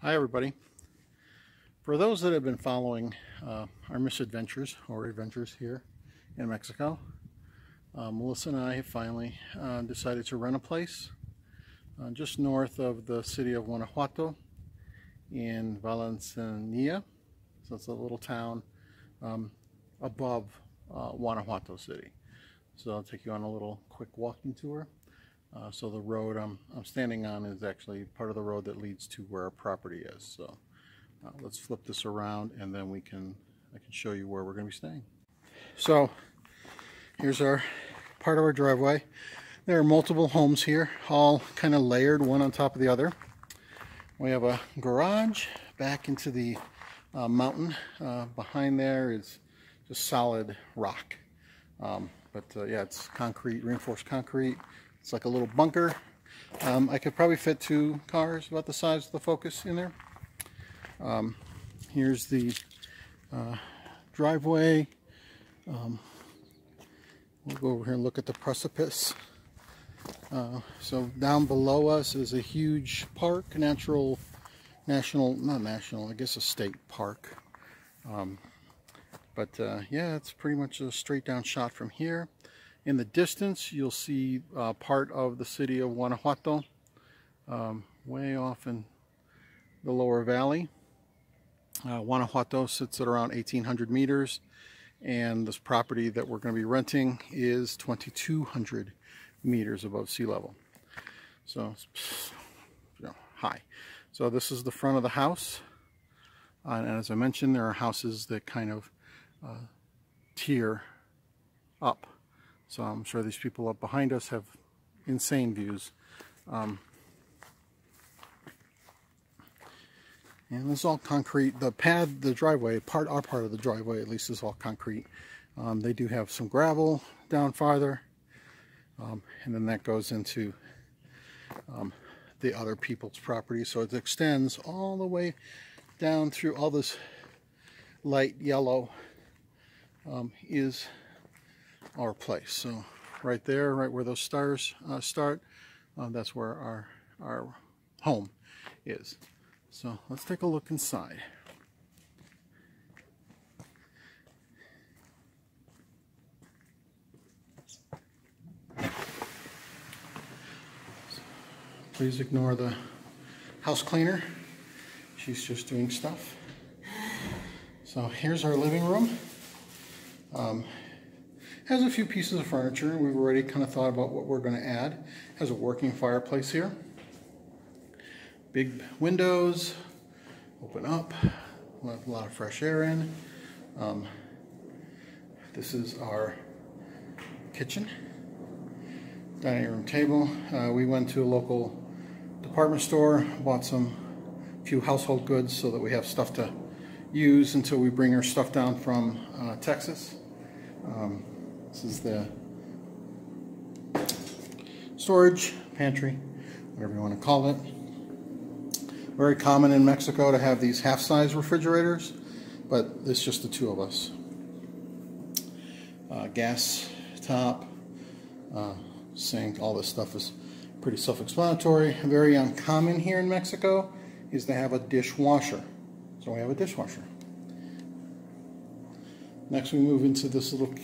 Hi everybody. For those that have been following our misadventures or adventures here in Mexico, Melissa and I have finally decided to rent a place just north of the city of Guanajuato in Valenciana. So it's a little town above Guanajuato City. So I'll take you on a little quick walking tour. So the road I'm standing on is actually part of the road that leads to where our property is. So let's flip this around and then I can show you where we're going to be staying. So here's our part of our driveway. There are multiple homes here, all kind of layered one on top of the other. We have a garage back into the mountain. Behind there is just solid rock. Yeah, it's concrete, reinforced concrete. It's like a little bunker. I could probably fit 2 cars about the size of the Focus in there. Here's the driveway. We'll go over here and look at the precipice. So down below us is a huge park, I guess a state park. Yeah, it's pretty much a straight down shot from here. In the distance, you'll see part of the city of Guanajuato, way off in the lower valley. Guanajuato sits at around 1,800 meters, and this property that we're going to be renting is 2,200 meters above sea level. So it's high. So this is the front of the house, and as I mentioned, there are houses that kind of tier up. So I'm sure these people up behind us have insane views. And this is all concrete. The driveway, our part of the driveway at least, is all concrete. They do have some gravel down farther. And then that goes into the other people's property. So it extends all the way down through all this light yellow is our place. So right there, right where those stars start, that's where our home is. So let's take a look inside. Please ignore the house cleaner. She's just doing stuff. So here's our living room. Has a few pieces of furniture. We've already kind of thought about what we're going to add. Has a working fireplace here. Big windows, open up, let a lot of fresh air in. This is our kitchen, dining room table. We went to a local department store, bought a few household goods so that we have stuff to use until we bring our stuff down from Texas. This is the storage, pantry, whatever you want to call it. Very common in Mexico to have these half-size refrigerators, but it's just the 2 of us. Gas top, sink, all this stuff is pretty self-explanatory. Very uncommon here in Mexico is to have a dishwasher. So we have a dishwasher. Next we move into this little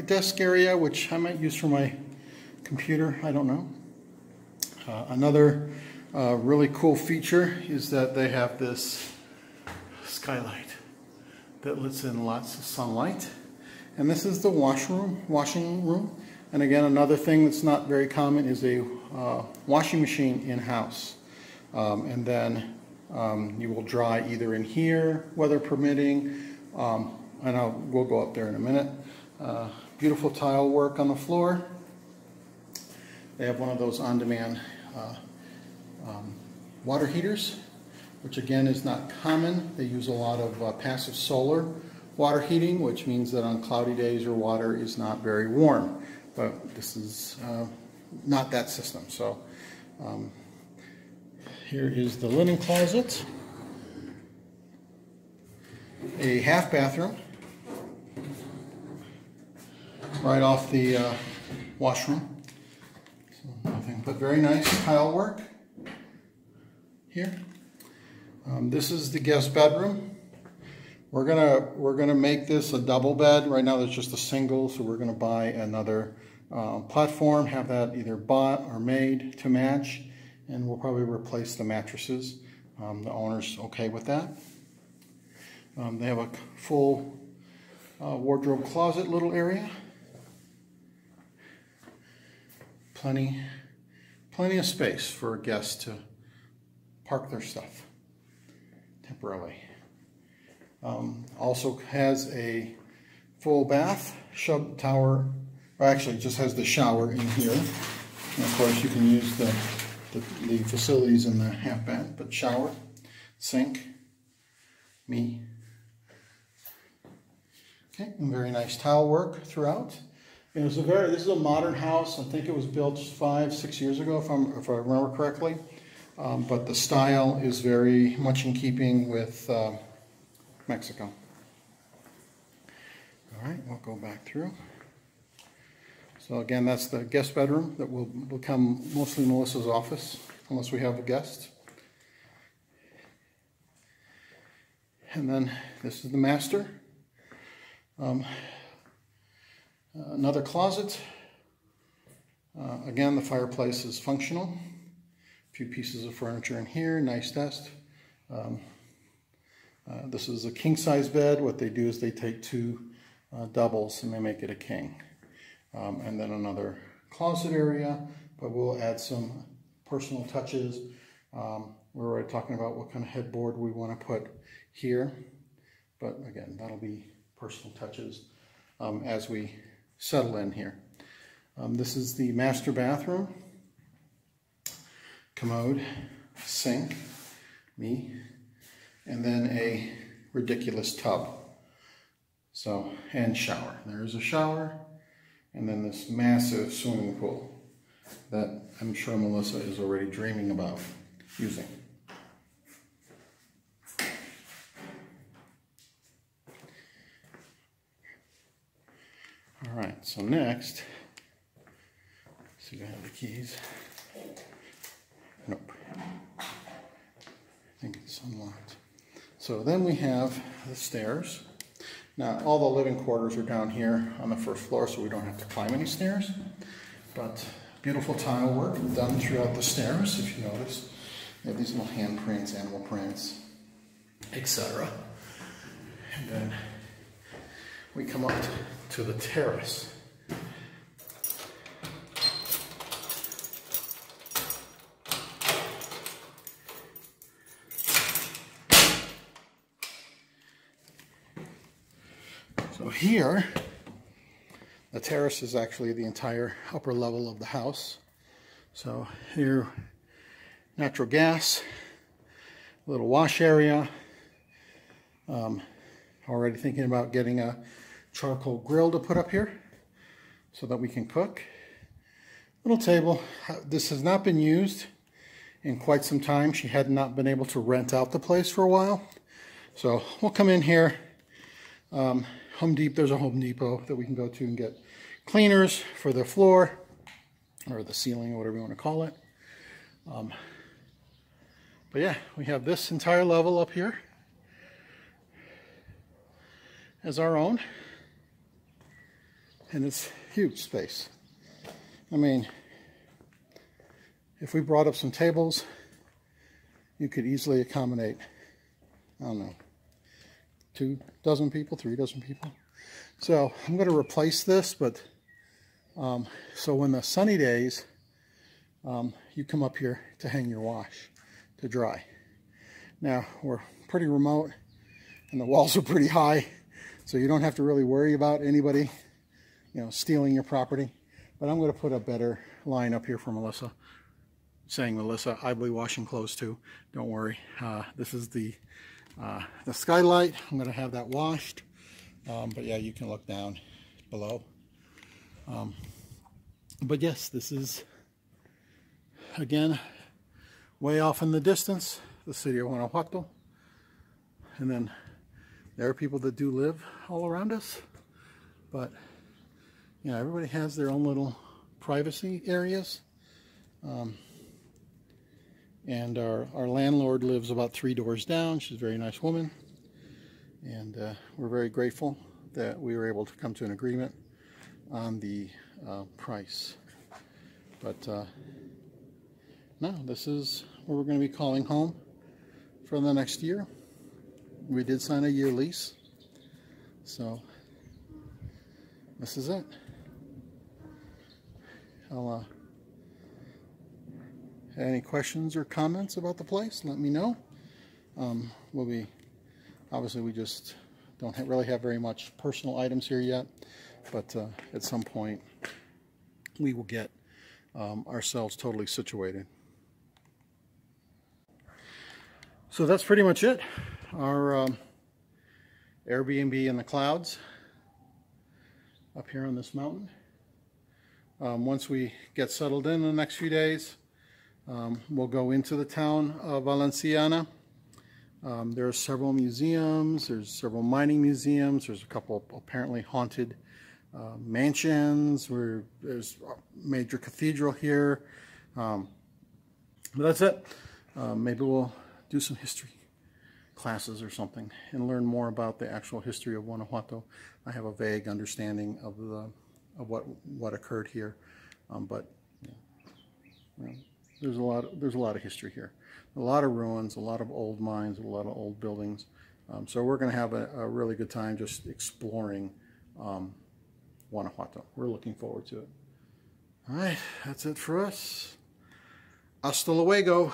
desk area, which I might use for my computer, I don't know. Another really cool feature is that they have this skylight that lets in lots of sunlight. And this is the washing room. And again, another thing that's not very common is a washing machine in-house. And then you will dry either in here, weather permitting, and we'll go up there in a minute. Beautiful tile work on the floor. They have one of those on-demand water heaters, which again is not common. They use a lot of passive solar water heating, which means that on cloudy days your water is not very warm. But this is not that system. So here is the linen closet. A half bathroom right off the washroom. So nothing but very nice tile work here. This is the guest bedroom. We're gonna make this a double bed. Right now there's just a single, so we're gonna buy another platform, have that either bought or made to match, and we'll probably replace the mattresses. The owner's okay with that. They have a full wardrobe closet little area. Plenty of space for a guest to park their stuff temporarily. Also has a full bath, shower, or actually just has the shower in here. And of course you can use the facilities in the half bath, but shower, sink, me. Okay, and very nice tile work throughout. It was this is a modern house. I think it was built 5-6 years ago, if I remember correctly. But the style is very much in keeping with Mexico. All right, we'll go back through. So again, that's the guest bedroom that will become mostly Melissa's office, unless we have a guest. And then this is the master. Another closet. Again, the fireplace is functional. A few pieces of furniture in here, nice desk. This is a king-size bed. What they do is they take two doubles and they make it a king. And then another closet area, but we'll add some personal touches. We're already talking about what kind of headboard we want to put here. But again, that'll be personal touches as we settle in here. This is the master bathroom. Commode, sink, me, and then a ridiculous tub. So, and shower. There's a shower, and then this massive swimming pool that I'm sure Melissa is already dreaming about using. All right, so next, let's see if I have the keys. Nope. I think it's unlocked. So then we have the stairs. Now, all the living quarters are down here on the first floor, so we don't have to climb any stairs. But beautiful tile work done throughout the stairs, if you notice. They have these little handprints, animal prints, etc. And then we come up to the terrace. So here, the terrace is actually the entire upper level of the house. So here, natural gas, little wash area. Already thinking about getting a charcoal grill to put up here so that we can cook. Little table. This has not been used in quite some time. She had not been able to rent out the place for a while. So we'll come in here. There's a Home Depot that we can go to and get cleaners for the floor or the ceiling or whatever you want to call it. But yeah, we have this entire level up here as our own, and it's huge space. I mean, if we brought up some tables, you could easily accommodate, I don't know, 2 dozen people, 3 dozen people. So I'm going to replace this, but so when the sunny days, you come up here to hang your wash to dry. Now we're pretty remote and the walls are pretty high, so you don't have to really worry about anybody, stealing your property. But I'm going to put a better line up here for Melissa, saying, Melissa, I will be washing clothes too. Don't worry. This is the skylight. I'm going to have that washed. But yeah, you can look down below. But yes, this is, again, way off in the distance, the city of Guanajuato. And then there are people that do live all around us. But, everybody has their own little privacy areas. And our landlord lives about 3 doors down. She's a very nice woman. And we're very grateful that we were able to come to an agreement on the price. But no, this is where we're going to be calling home for the next year. We did sign a year lease. So this is it. I'll any questions or comments about the place, let me know. We'll be, obviously we just don't really have very much personal items here yet, but at some point we will get ourselves totally situated. So that's pretty much it. Our Airbnb in the clouds up here on this mountain. Once we get settled in the next few days, we'll go into the town of Valenciana. There are several museums, there's several mining museums, there's a couple apparently haunted mansions, there's a major cathedral here. But that's it. Maybe we'll do some history classes or something and learn more about the actual history of Guanajuato. I have a vague understanding of what occurred here, but yeah, there's a lot of history here, a lot of ruins, a lot of old mines, a lot of old buildings. So we're going to have a really good time just exploring Guanajuato. We're looking forward to it. All right, that's it for us. Hasta luego.